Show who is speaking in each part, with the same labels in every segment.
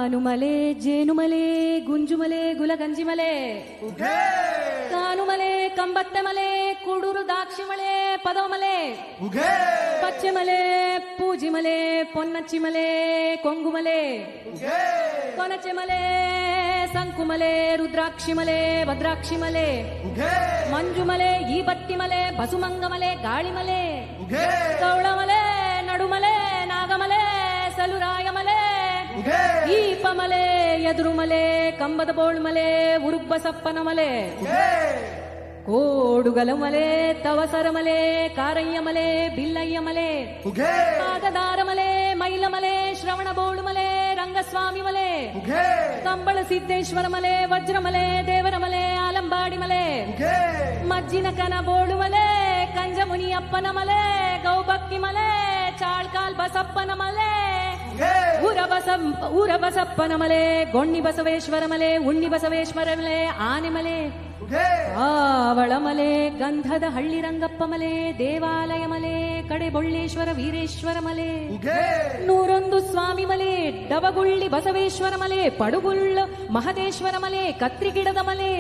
Speaker 1: ಕಾನುಮಲೆ ಜೇನುಮಲೆ ಗುಂಜುಮಲೆ ಗುಲಗಂಜಿಮಲೆ ಕಾನುಮಲೆ ಕಂಬತ್ತೆಮಲೆ ಕೂಡೂರು ದಾಕ್ಷಿಮಲೆ ಪದವಮಲೆ ಪಚ್ಚೆಮಲೆ ಪೂಜಿಮಲೆ ಪೊನ್ನಚ್ಚಿಮಲೆ ಕೊಂಗುಮಲೆ ಕೊನಚೆಮಲೆ ಸಂಕುಮಲೆ ರುದ್ರಾಕ್ಷಿಮಲೆ ಭದ್ರಾಕ್ಷಿಮಲೆ ಮಂಜುಮಲೆ ಈ ಬತ್ತಿಮಲೆ ಬಸುಮಂಗಮಲೆ ಗಾಳಿಮಲೆ ಕೌಳಮಲೆ ನಡುಮಲೆ ನಾಗಮಲೆ ಸಲುರಾಯಮಲೆ ಈಪಮಲೆ ಎದುರುಮಲೆ ಕಂಬದ ಬೋಳ್ಮಲೆ ಉರುಬ್ಬಸಪ್ಪನ ಮಲೆ ಕೋಡುಗಲ ಮಲೆ ತವಸರ ಮಲೆ ಕಾರಯ್ಯ ಮಲೆ ಬಿಲ್ಲಯ್ಯ ಮಲೆ ಪಾದದಾರ ಮಲೆ ಮೈಲ ಮಲೆ ಶ್ರವಣ ಬೋಳು ಮಲೆ ರಂಗಸ್ವಾಮಿ ಮಲೆ ಕಂಬಳ ಸಿದ್ದೇಶ್ವರ ಮಲೆ ವಜ್ರಮಲೆ ದೇವರ ಮಲೆ ಆಲಂಬಾಡಿ ಮಲೆ ಮಜ್ಜಿನ ಕನ ಬೋಳು ಮಲೆ ಕಂಜ ಮುನಿಯಪ್ಪನ ಮಲೆ ಗೌಬಕ್ಕಿ ಮಲೆ ಚಾಳ್ಕಾಲ್ ಬಸಪ್ಪನ ಮಲೆ ಊರ ಬಸಪ್ಪನ ಮಲೆ ಗೊಣ್ಣಿ ಬಸವೇಶ್ವರ ಮಲೆ ಉಣ್ಣಿ ಬಸವೇಶ್ವರ ಮಲೆ ಆನೆ ಮಲೆ ಆವಳ ಮಲೆ ಗಂಧದ ಹಳ್ಳಿ ರಂಗಪ್ಪ ಮಲೆ ದೇವಾಲಯ ಮಲೆ ಕಡೆ ಬೊಳ್ಳೇಶ್ವರ ವೀರೇಶ್ವರ ಮಲೆ 101 ಸ್ವಾಮಿ ಮಲೆ ಡಬಗುಳ್ಳಿ ಬಸವೇಶ್ವರ ಮಲೆ ಪಡುಗುಳ್ಳ ಮಹದೇಶ್ವರ ಮಲೆ ಕತ್ರಿಗಿಡದ ಮಲೆ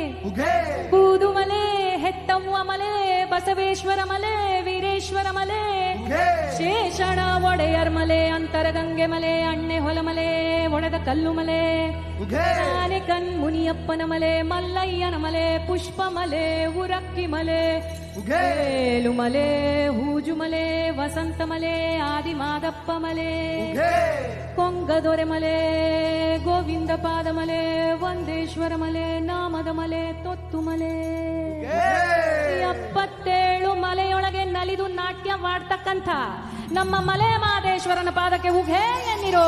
Speaker 1: ಬೂದು ಮಲೆ ಹೆಟ್ಟವ್ವ ಮಲೆ ಬಸವೇಶ್ವರ ಮಲೆ ವೀರೇಶ್ವರ ಮಲೆ ಶೇಷಣ ಒಡೆಯರ್ ಮಲೆ ಅಂತರಗಂಗೆ ಮಲೆ ಅಣ್ಣೆ ಹೊಲ ಮಲೆ ಒಡೆದ ಕಲ್ಲು ಮಲೆ ಆನೆ ಕಣ್ ಮುನಿಯಪ್ಪನ ಮಲೆ ಮಲ್ಲಯ್ಯನ ಮಲೆ ಪುಷ್ಪ ಮಲೆ ಉರಕ್ಕಿ ಮಲೆ ಏಲು ಮಲೆ ಹೂಜು ಮಲೆ ವಸಂತ ಮಲೆ ಆದಿ ಮಾದಪ್ಪ ಮಲೆ ಕೊಂಗದೊರೆ ಮಲೆ ಗೋವಿಂದ ಪಾದ ಮಲೆ ವಂದೇಶ್ವರ ಮಲೆ ನಾಮದ ಮಲೆ ತೊತ್ತು ಮಲೆ 77 ಮಲೆಯೊಳಗೆ ನಲಿದು ನಾಟ್ಯವಾಡ್ತಕ್ಕಂಥ ನಮ್ಮ ಮಲೆ ಮಾದೇಶ್ವರನ ಪಾದಕ್ಕೆ ಉಘೇ ಎನ್ನಿರೋ.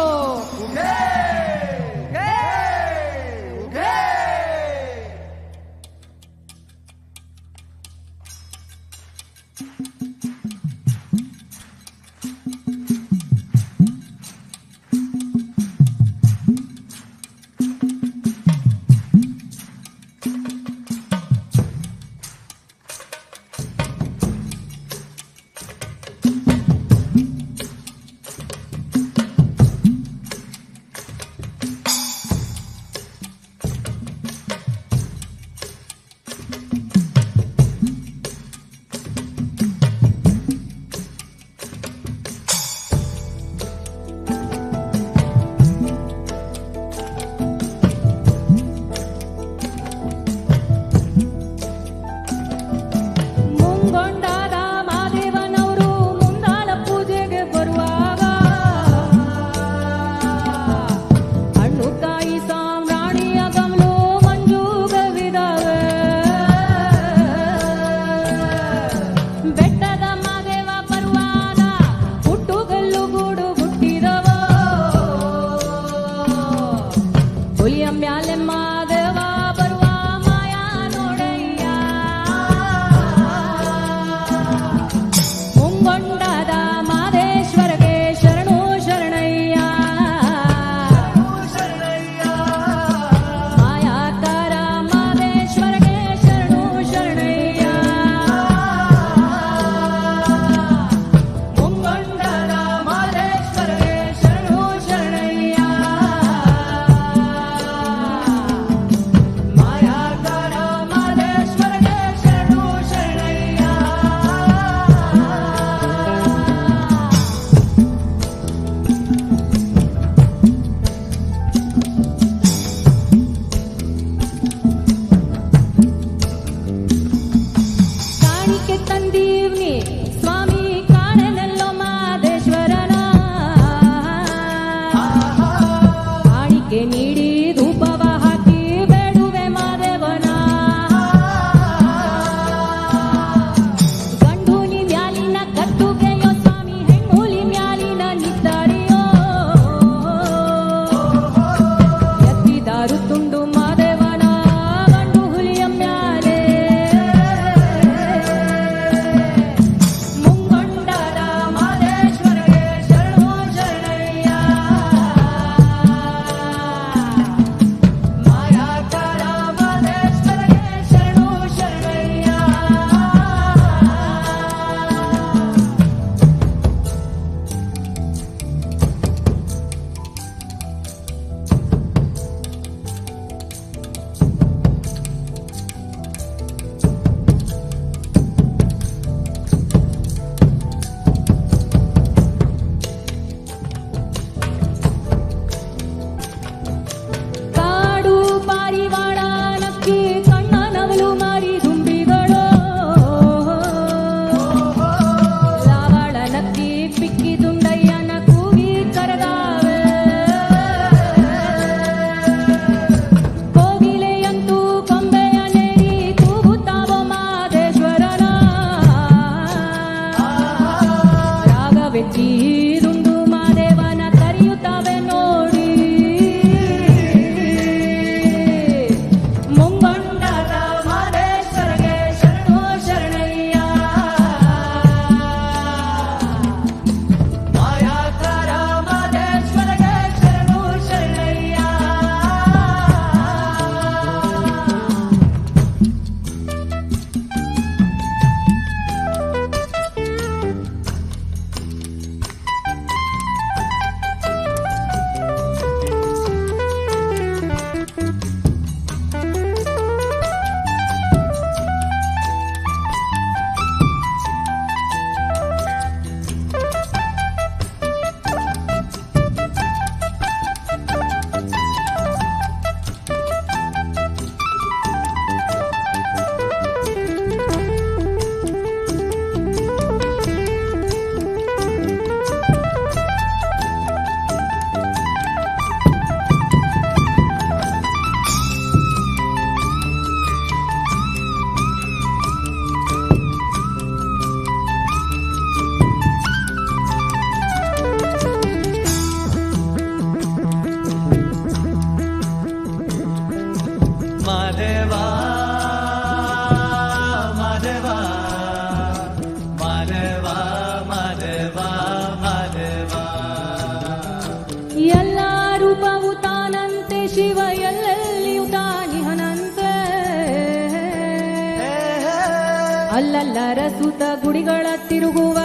Speaker 1: ಬೆಚ್ಚಿದುಂಡು ಮಾದೇವನ ಕರೆಯುತ್ತವೆ ನೋಡಿ. ಮುಂಗೊಂಡದ ಮಾದೇಶ್ವರಗೆ ಶರಣು ಶರಣಯ್ಯ, ಮಾಯಾಕಾರ ಮಾದೇಶ್ವರಗೆ ಶರಣು ಶರಣಯ್ಯ.
Speaker 2: ಮಾದೇವಾ ಮಾದೇವಾ ಮಾದೇವಾ ಮಾದೇವಾ ಮಾದೇವಾ.
Speaker 1: ಎಲ್ಲ ರೂಪವು ತಾನಂತೆ ಶಿವ ಎಲ್ಲೆಲ್ಲಿಯೂ ತಾನಿಹನಂತೆ. ಅಲ್ಲಲ್ಲರ ಸುತ ಗುಡಿಗಳ ತಿರುಗುವ